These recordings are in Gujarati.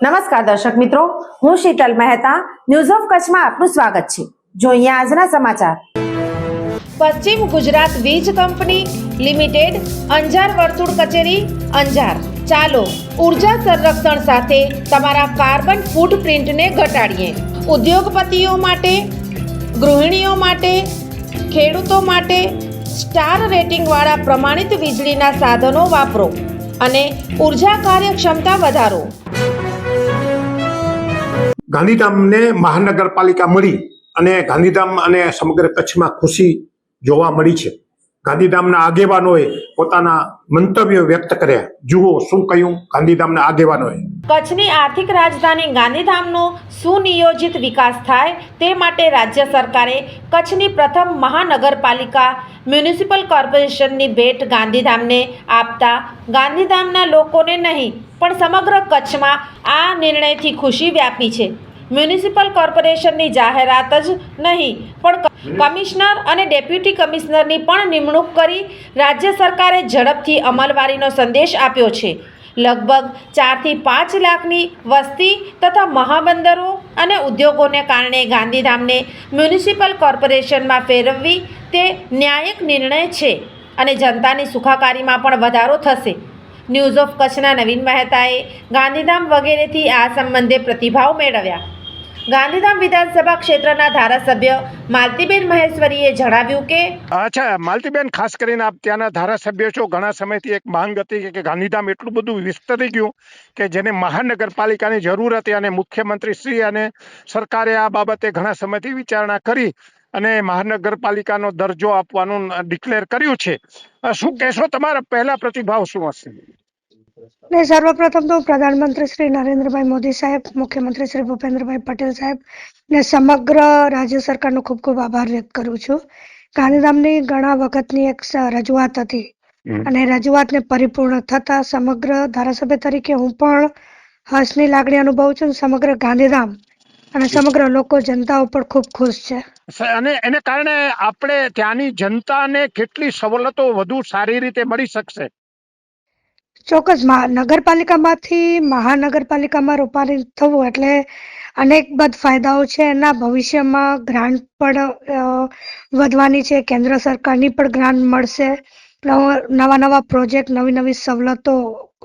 નમસ્કાર દર્શક મિત્રો, હું શીતલ મહેતા. ન્યૂઝ ઓફ કચ્છમાં આપનું સ્વાગત છે. જોઈએ આજના સમાચાર. પશ્ચિમ ગુજરાત વીજ કંપની લિમિટેડ અંજાર વર્તુળ કચેરી અંજાર. ચાલો ઉર્જા સંરક્ષણ સાથે તમારા કાર્બન ફૂટપ્રિન્ટને ઘટાડીએ. ઉદ્યોગપતિઓ માટે, ગૃહિણીઓ માટે, ખેડૂતો માટે સ્ટાર રેટિંગવાળા પ્રમાણિત વીજળીના સાધનો વાપરો અને ઉર્જા કાર્યક્ષમતા વધારો. ગાંધીધામને મહાનગરપાલિકા મળી અને ગાંધીધામ અને સમગ્ર કચ્છમાં ખુશી જોવા મળી છે. ગાંધીધામના આગેવાનોએ પોતાના મંતવ્યો વ્યક્ત કર્યા. જુઓ શું કહ્યું ગાંધીધામના આગેવાનોએ. કચ્છની આર્થિક રાજધાની ગાંધીધામનો સુનિયોજિત વિકાસ થાય તે માટે રાજ્ય સરકારે કચ્છની પ્રથમ મહાનગરપાલિકા મ્યુનિસિપલ કોર્પોરેશનની ભેટ ગાંધીધામને આપતા ગાંધીધામના લોકોને નહીં પણ સમગ્ર કચ્છમાં આ નિર્ણયથી ખુશી વ્યાપી છે. મ્યુનિસિપલ કોર્પોરેશનની જાહેરાત જ નહીં પણ કમિશનર અને ડેપ્યુટી કમિશનરની પણ નિમણૂક કરી રાજ્ય સરકારે ઝડપથી અમલવારીનો સંદેશ આપ્યો છે. લગભગ 4 થી 5 લાખની વસ્તી તથા મહાબંદરો અને ઉદ્યોગોને કારણે ગાંધીધામને મ્યુનિસિપલ કોર્પોરેશનમાં ફેરવવી તે ન્યાયિક નિર્ણય છે અને જનતાની સુખાકારીમાં પણ વધારો થશે. ન્યૂઝ ઓફ કચ્છના નવીન મહેતાએ ગાંધીધામ વગેરેથી આ સંબંધે પ્રતિભાવ મેળવ્યા. ગાંધીધામ વિધાનસભા ક્ષેત્રના ધારાસભ્ય માલતીબેન મહેશ્વરીએ જણાવ્યું કે અચ્છા માલતીબેન, ખાસ કરીને આપ ત્યાંના ધારાસભ્ય છો. ઘણા સમયથી એક માંગ હતી કે ગાંધીધામ એટલું બધું વિસ્તરી ગયું કે જેને મહાનગરપાલિકાની જરૂર હતી અને મુખ્યમંત્રી શ્રી અને સરકારે આ બાબતે ઘણા સમયથી વિચારણા કરી અને મહાનગરપાલિકાનો દરજ્જો આપવાનું ડિક્લેર કર્યું છે. શું કહેશો, તમારા પહેલા પ્રતિભાવ શું હશે? સર્વપ્રથમ તો પ્રધાનમંત્રી શ્રી નરેન્દ્રભાઈ મોદી સાહેબ, મુખ્યમંત્રી શ્રી ભૂપેન્દ્રભાઈ પટેલ સાહેબ ને સમગ્ર રાજ્ય સરકારનો ખૂબ ખૂબ આભાર વ્યક્ત કરું છું. ગાંધીધામની ઘણા વખતની એક રજૂઆત હતી અને રજૂઆતને પરિપૂર્ણ થતા સમગ્ર ધારાસભ્ય તરીકે હું પણ હર્ષની લાગણી અનુભવું છું. સમગ્ર ગાંધીધામ અને સમગ્ર લોકો જનતા ઉપર ખૂબ ખુશ છે અને એને કારણે આપણે ત્યાંની જનતાને કેટલી સવલતો વધુ સારી રીતે મળી શકશે? ચોક્કસ. નગરપાલિકામાંથી મહાનગરપાલિકામાં રૂપાંતરિત થવું એટલે અનેક બધ ફાયદાઓ છે. એના ભવિષ્યમાં ગ્રાન્ટ પણ વધવાની છે. કેન્દ્ર સરકારની પણ ગ્રાન્ટ મળશે. નવા નવા પ્રોજેક્ટ, નવી નવી સવલતો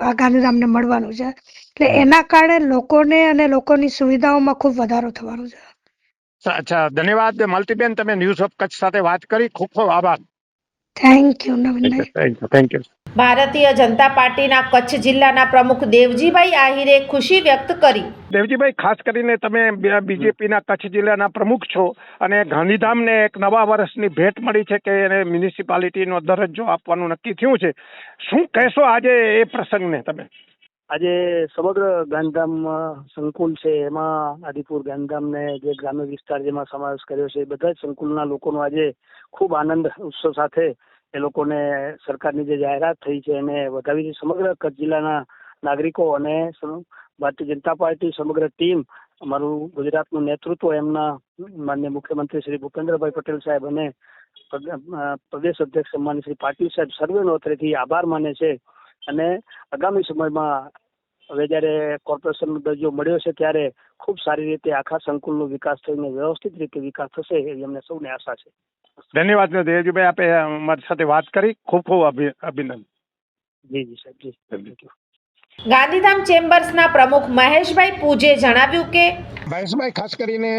આ ગાંધીધામને મળવાનું છે. એટલે એના કારણે લોકોને અને લોકોની સુવિધાઓમાં ખૂબ વધારો થવાનો છે. અચ્છા, ધન્યવાદ માલતીબેન, તમે ન્યૂઝ ઓફ કચ્છ સાથે વાત કરી. ખૂબ ખૂબ આભાર. Thank you Navinbhai. Thank you. Bharatiya Janata પાર્ટીના કચ્છ જિલ્લાના પ્રમુખ દેવજીભાઈ આહિરે ખુશી વ્યક્ત કરી. દેવજીભાઈ, ખાસ કરીને તમે બીજેપીના કચ્છ જિલ્લાના પ્રમુખ છો અને ગાંધીધામને એક નવા વર્ષની ભેટ મળી છે કે એને મ્યુનિસિપાલિટીનો દરજ્જો આપવાનું નક્કી થયું છે. શું કહેશો આજે એ પ્રસંગને તમે? આજે સમગ્ર ગાંધીધામ સંકુલ છે, એમાં આદિપુર ગાંધીધામને જે ગ્રામ્ય વિસ્તાર જેમાં સમાવેશ કર્યો છે, એ બધા જ સંકુલના લોકોનો આજે ખૂબ આનંદ ઉત્સવ સાથે એ લોકોને સરકારની જે જાહેરાત થઈ છે એને વધાવી છે. સમગ્ર કચ્છ જિલ્લાના નાગરિકો અને ભારતીય જનતા પાર્ટી સમગ્ર ટીમ, અમારું ગુજરાતનું નેતૃત્વ, એમના માનનીય મુખ્યમંત્રી શ્રી ભૂપેન્દ્રભાઈ પટેલ સાહેબ અને પ્રદેશ અધ્યક્ષ સન્માનીય શ્રી પાટીલ સાહેબ સર્વેનો અત્રેથી આભાર માને છે. અને આગામી સમયમાં હવે જ્યારે કોર્પોરેશનનો દરજ્જો મળ્યો છે ત્યારે ખૂબ સારી રીતે આખા સંકુલનો વિકાસ થઈને વ્યવસ્થિત રીતે વિકાસ થશે એવી અમને સૌને આશા છે. ધન્યવાદ દેવજીભાઈ, આપે અમારી સાથે વાત કરી. ખૂબ ખૂબ અભિનંદન. જી સાહેબ, જી થેન્ક યુ. ગાંધીધામ ચેમ્બર્સના પ્રમુખ મહેશભાઈ પૂજે જણાવ્યું કે મહેશભાઈ, ખાસ કરીને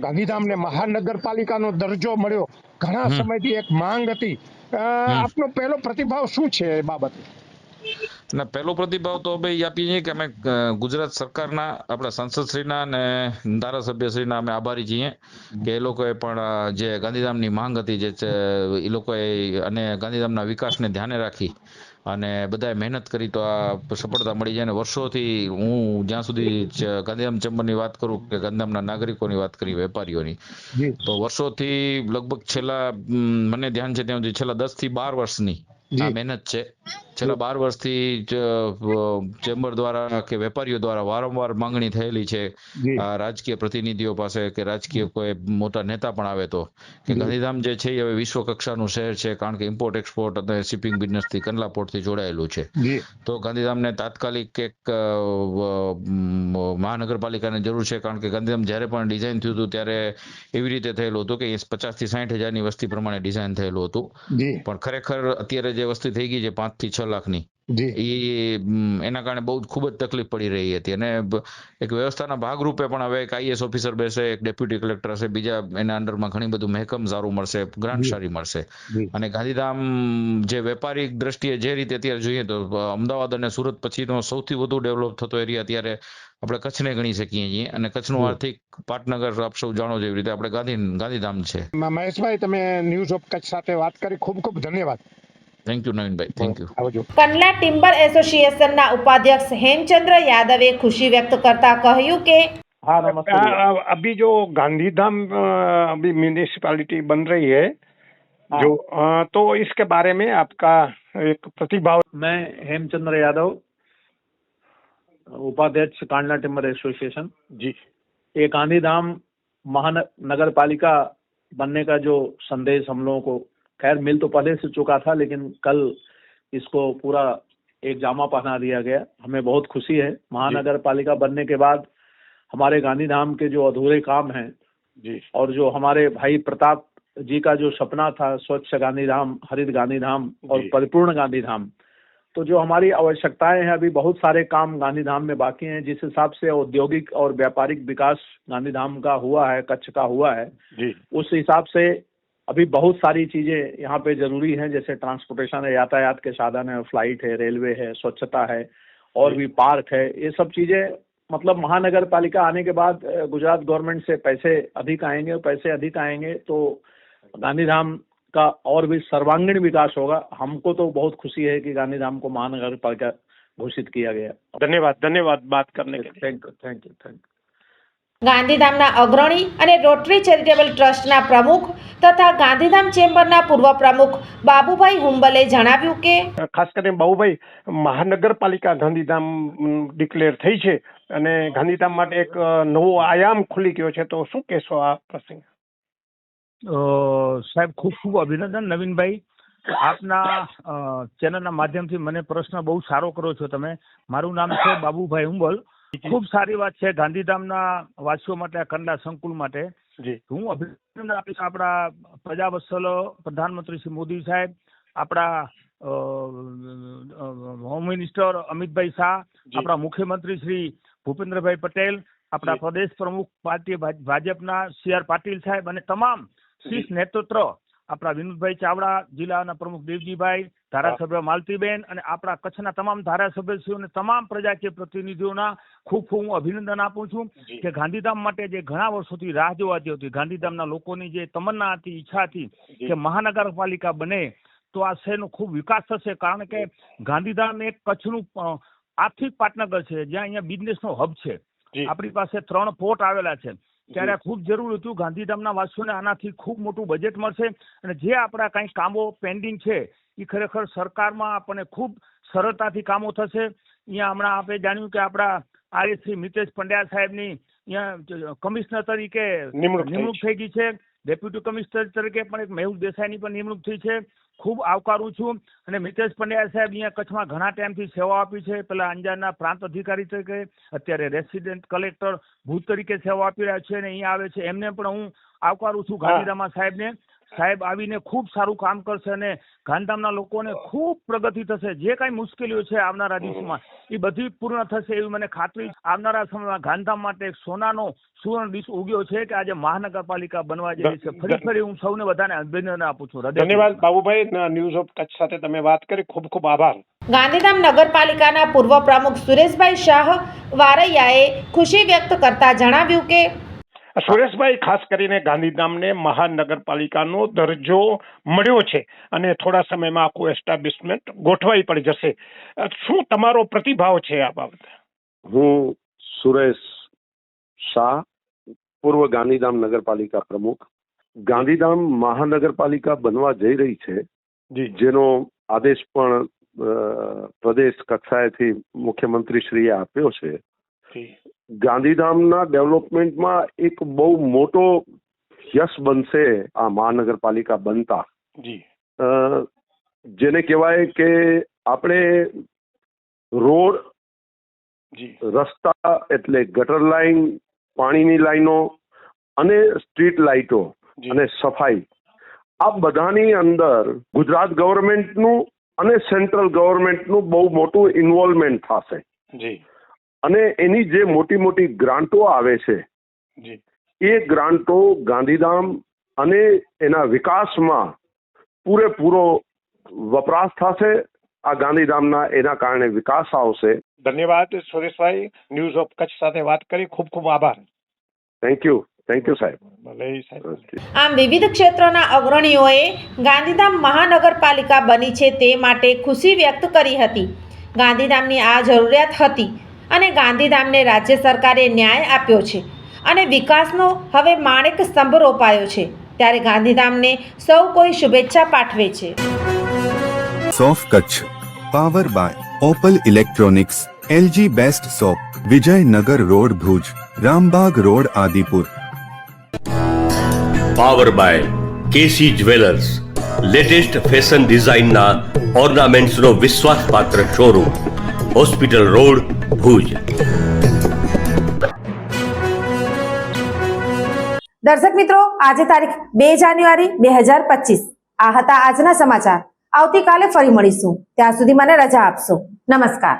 ગાંધીધામને મહાનગરપાલિકાનો દરજ્જો મળ્યો, ઘણા સમયથી એક માંગ હતી. આપનો પહેલો પ્રતિભાવ શું છે એ બાબતે? ના, પહેલો પ્રતિભાવ તો ભાઈ આપીએ છીએ કે અમે ગુજરાત સરકારના, આપણા સાંસદશ્રીના અને ધારાસભ્યશ્રીના અમે આભારી છીએ કે એ લોકોએ પણ જે ગાંધીધામની માંગ હતી જે એ લોકોએ અને ગાંધીધામના વિકાસને ધ્યાને રાખી અને બધાએ મહેનત કરી તો આ સફળતા મળી જાય. અને વર્ષોથી હું જ્યાં સુધી ગાંધીધામ ચેમ્બરની વાત કરું કે ગાંધીધામના નાગરિકોની વાત કરી, વેપારીઓની, તો વર્ષોથી લગભગ છેલ્લા મને ધ્યાન છે ત્યાં સુધી છેલ્લા 10 થી 12 વર્ષની આ મહેનત છે છેલ્લા 12 વર્ષથી જ ચેમ્બર દ્વારા કે વેપારીઓ દ્વારા વારંવાર માંગણી થયેલી છે રાજકીય પ્રતિનિધિઓ પાસે કે રાજકીય કોઈ મોટા નેતા પણ આવે તો કે ગાંધીધામ જે છે એ હવે વિશ્વ કક્ષાનું શહેર છે, કારણ કે ઇમ્પોર્ટ એક્સપોર્ટ અને શિપિંગ બિઝનેસથી કંડલા પોર્ટથી જોડાયેલું છે. તો ગાંધીધામને તાત્કાલિક એક મહાનગરપાલિકાની જરૂર છે, કારણ કે ગાંધીધામ જ્યારે પણ ડિઝાઇન થયું હતું ત્યારે એવી રીતે થયેલું હતું કે 50 થી 60 હજારની વસ્તી પ્રમાણે ડિઝાઇન થયેલું હતું, પણ ખરેખર અત્યારે જે વસ્તી થઈ ગઈ છે 5 થી 6 લાખની, એના કારણે બહુ ખૂબ જ તકલીફ પડી રહી હતી. અને એક વ્યવસ્થાના ભાગરૂપે પણ હવે એક IAS ઓફિસર બેસે, એક ડેપ્યુટી કલેક્ટર હશે, બીજા એના અંડરમાં ઘણી બધું મહેકમ સારું મળશે, ગ્રાન્ટ સારી મળશે. અને ગાંધીધામ જે વેપારી દ્રષ્ટિએ જે રીતે અત્યારે જોઈએ તો અમદાવાદ અને સુરત પછીનો સૌથી વધુ ડેવલપ થતો એરિયા અત્યારે આપણે કચ્છને ગણી શકીએ છીએ, અને કચ્છનું આર્થિક પાટનગર આપ સૌ જાણો છો એવી રીતે આપણે ગાંધીધામ છે. મહેશભાઈ, તમે ન્યૂઝ ઓફ કચ્છ સાથે વાત કરી, ખૂબ ખૂબ ધન્યવાદ. Thank you Navinbhai, thank you. આવજો. કંડલા ટિમ્બર એસોસિએશનના ઉપાધ્યક્ષ હેમચંદ્ર યાદવે ખુશી વ્યક્ત करता કહ્યું કે हाँ नमस्ते भैया। अभी जो गांधीधाम अभी म्यूनिसिपैलिटी बन रही है जो तो इसके बारे में आपका एक प्रतिभाव। मैं हेमचंद्र यादव, उपाध्यक्ष कांडला टिम्बर एसोसिएशन जी। ये गांधीधाम महानगर पालिका बनने का जो संदेश हम लोगों को खैर मिल तो पहले से चुका था, लेकिन कल इसको पूरा एक जामा पहना दिया गया। हमें बहुत खुशी है। महानगर पालिका बनने के बाद हमारे गांधीधाम के जो अधूरे काम हैं जी, और जो हमारे भाई प्रताप जी का जो सपना था स्वच्छ गांधीधाम, हरित गांधीधाम और परिपूर्ण गांधीधाम, तो जो हमारी आवश्यकताएं हैं, अभी बहुत सारे काम गांधीधाम में बाकी हैं। जिस हिसाब से औद्योगिक और व्यापारिक विकास गांधीधाम का हुआ है, कच्छ का हुआ है जी, उस हिसाब से अभी बहुत सारी चीजें यहाँ पे जरूरी हैं, जैसे ट्रांसपोर्टेशन है, यातायात के साधन है, फ्लाइट है, रेलवे है, स्वच्छता है और भी पार्क है। ये सब चीजें मतलब महानगर पालिका आने के बाद गुजरात गवर्नमेंट से पैसे अधिक आएंगे, और पैसे अधिक आएंगे तो गांधीधाम का और भी सर्वांगीण विकास होगा। हमको तो बहुत खुशी है कि गांधीधाम को महानगर पालिका घोषित किया गया। धन्यवाद, धन्यवाद बात करने के लिए। Thank you, thank you, thank you. ગાંધીધામના અગ્રણી અને રોટરી ચેરિટેબલ ટ્રસ્ટના પ્રમુખ તથા ગાંધીધામ ચેમ્બરના પૂર્વ પ્રમુખ બાબુભાઈ હુંબલે જણાવ્યું કે ખાસ કરીને બાબુભાઈ, મહાનગરપાલિકા ગાંધીધામ ડિક્લેર થઈ છે અને ગાંધીધામ માટે એક નવો આયામ ખુલી ગયો છે, તો શું કહેશો આ પ્રસંગે? સાહેબ ખૂબ ખૂબ અભિનંદન નવીનભાઈ. આપના ચેનલના માધ્યમથી મને પ્રશ્ન બહુ સારો કરો છો તમે. મારું નામ છે બાબુભાઈ હુંબલ. ખૂબ સારી વાત છે ગાંધીધામના વાસીઓ માટે, કંડલા સંકુલ માટે. હું અભિનંદન આપીશ આપણા પ્રજાવત્સલ પ્રધાનમંત્રી શ્રી મોદી સાહેબ, આપણા હોમ મિનિસ્ટર અમિતભાઈ શાહ, આપણા મુખ્યમંત્રી શ્રી ભૂપેન્દ્રભાઈ પટેલ, આપણા પ્રદેશ પ્રમુખ પાર્ટી ભાજપના CR પાટીલ સાહેબ અને તમામ શીર્ષ નેતૃત્વ, આપણા વિનોદભાઈ ચાવડા, જિલ્લાના પ્રમુખ દેવજીભાઈ, ધારાસભ્ય માલતીબેન અને આપણા કચ્છના તમામ ધારાસભ્યશ્રીઓને તમામ પ્રજાકીય પ્રતિનિધિઓના ખૂબ ખૂબ હું અભિનંદન આપું છું કે ગાંધીધામ માટે જે ઘણા વર્ષોથી રાહ જોવાતી હતી, ગાંધીધામના લોકોની જે તમન્ના હતી, ઈચ્છા હતી કે મહાનગરપાલિકા બને તો આ શહેરનો ખૂબ વિકાસ થશે. કારણ કે ગાંધીધામ એક કચ્છનું આર્થિક પાટનગર છે, જ્યાં અહીંયા બિઝનેસનો હબ છે. આપણી પાસે 3 પોર્ટ આવેલા છે, ત્યારે આ ખૂબ જરૂર હતું. ગાંધીધામના વાસીઓને આનાથી ખૂબ મોટું બજેટ મળશે અને જે આપણા કંઈ કામો પેન્ડિંગ છે એ ખરેખર સરકારમાં આપણને ખૂબ સરળતાથી કામો થશે. અહીંયા હમણાં આપણે જાણ્યું કે આપણા RS શ્રી મિતેશ પંડ્યા સાહેબની અહીંયા કમિશનર તરીકે નિમણૂક થઈ ગઈ છે. ડેપ્યુટી કમિશનર તરીકે પણ એક મેહુલ દેસાઈની પણ નિમણૂક થઈ છે. ખૂબ આવકારું છું. અને મિતેશ પંડ્યા સાહેબ અહીંયા કચ્છમાં ઘણા ટાઈમથી સેવા આપી છે. પેલા અંજારના પ્રાંત અધિકારી તરીકે, અત્યારે રેસિડેન્ટ કલેક્ટર ભુજ તરીકે સેવા આપી રહ્યા છે અને અહીંયા આવે છે. એમને પણ હું આવકારું છું ગાંધીધામના સાહેબને. સાહેબ આવીને ખૂબ સારું કામ કરશે અને ગાંધીધામના લોકોને ખૂબ પ્રગતિ થશે. જે કાંઈ મુશ્કેલીઓ છે આવનારા દિવસોમાં એ બધી પૂર્ણ થશે એવી મને ખાતરી. આવનારા સમયમાં ગાંધીધામ માટે સોનાનો સુવર્ણ દિવસ ઉગ્યો છે કે આજે મહાનગરપાલિકા બનવા જઈ રહી છે. ફરી હું સૌને બધાને અભિનંદન આપું છું. ધન્યવાદ બાબુભાઈ, ન્યૂઝ ઓફ કચ્છ સાથે તમે વાત કરી, ખૂબ ખૂબ આભાર. ગાંધીધામ નગરપાલિકાના પૂર્વ પ્રમુખ સુરેશભાઈ શાહ વારૈયાએ ખુશી વ્યક્ત કરતા જણાવ્યું કે સુરેશભાઈ, ખાસ કરીને ગાંધીધામને મહાનગરપાલિકાનો દરજ્જો મળ્યો છે અને થોડા સમયમાં આખું એસ્ટાબ્લિશમેન્ટ ગોઠવાઈ પડી જશે. શું તમારો પ્રતિભાવ છે આ બાબતે? હું સુરેશ શાહ, પૂર્વ ગાંધીધામ નગરપાલિકા પ્રમુખ. ગાંધીધામ મહાનગરપાલિકા બનવા જઈ રહી છે, જેનો આદેશ પણ પ્રદેશ કક્ષાએથી મુખ્યમંત્રીશ્રીએ આપ્યો છે, ગાંધીધામના ડેવલપમેન્ટમાં એક બહુ મોટો યશ બનશે આ મહાનગરપાલિકા બનતા. જેને કહેવાય કે આપણે રોડ, રસ્તા એટલે ગટર લાઈન, પાણીની લાઈનો અને સ્ટ્રીટ લાઇટો અને સફાઈ, આ બધાની અંદર ગુજરાત ગવર્મેન્ટનું અને સેન્ટ્રલ ગવર્મેન્ટનું બહુ મોટું ઇન્વોલ્વમેન્ટ થશે. અને એની જે મોટી મોટી ગ્રાન્ટો આવે છે એ ગ્રાન્ટો ગાંધીધામ અને એના વિકાસમાં પૂરેપૂરો વપરાશ થશે. આ ગાંધીધામના એના કારણે વિકાસ આવશે. ધન્યવાદ સુરેશભાઈ, ન્યૂઝ ઓફ કચ્છ સાથે વાત કરી ખૂબ ખૂબ આભાર. થેન્ક યુ સાહેબ. ભલે સાહેબ. આમ વિવિધ ક્ષેત્રોના અગ્રણીઓએ ગાંધીધામ મહાનગરપાલિકા બની છે તે માટે ખુશી વ્યક્ત કરી હતી. ગાંધીધામની આ જરૂરિયાત હતી અને ગાંધીધામને રાજ્ય સરકારે ન્યાય આપ્યો છે અને વિકાસનો હવે માણેક સ્તંભ રોપાયો છે. ત્યારે ગાંધીધામને સૌ કોઈ શુભેચ્છા પાઠવે છે. સોફ Kutch power by Opal electronics, LG best shop, Vijaynagar road Bhuj, Rambag road Adipur. Power by K C jewellers, latest fashion ડિઝાઇનના ઓર્નામેન્ટ્સનો વિશ્વાસપાત્ર શોરૂમ, હોસ્પિટલ રોડ ભુજ. દર્શક મિત્રો, આજે તારીખ 2 જાન્યુઆરી 2025. આ હતા આજના સમાચાર. આવતીકાલે ફરી મળીશું. ત્યાં સુધી મને રજા આપશો. નમસ્કાર.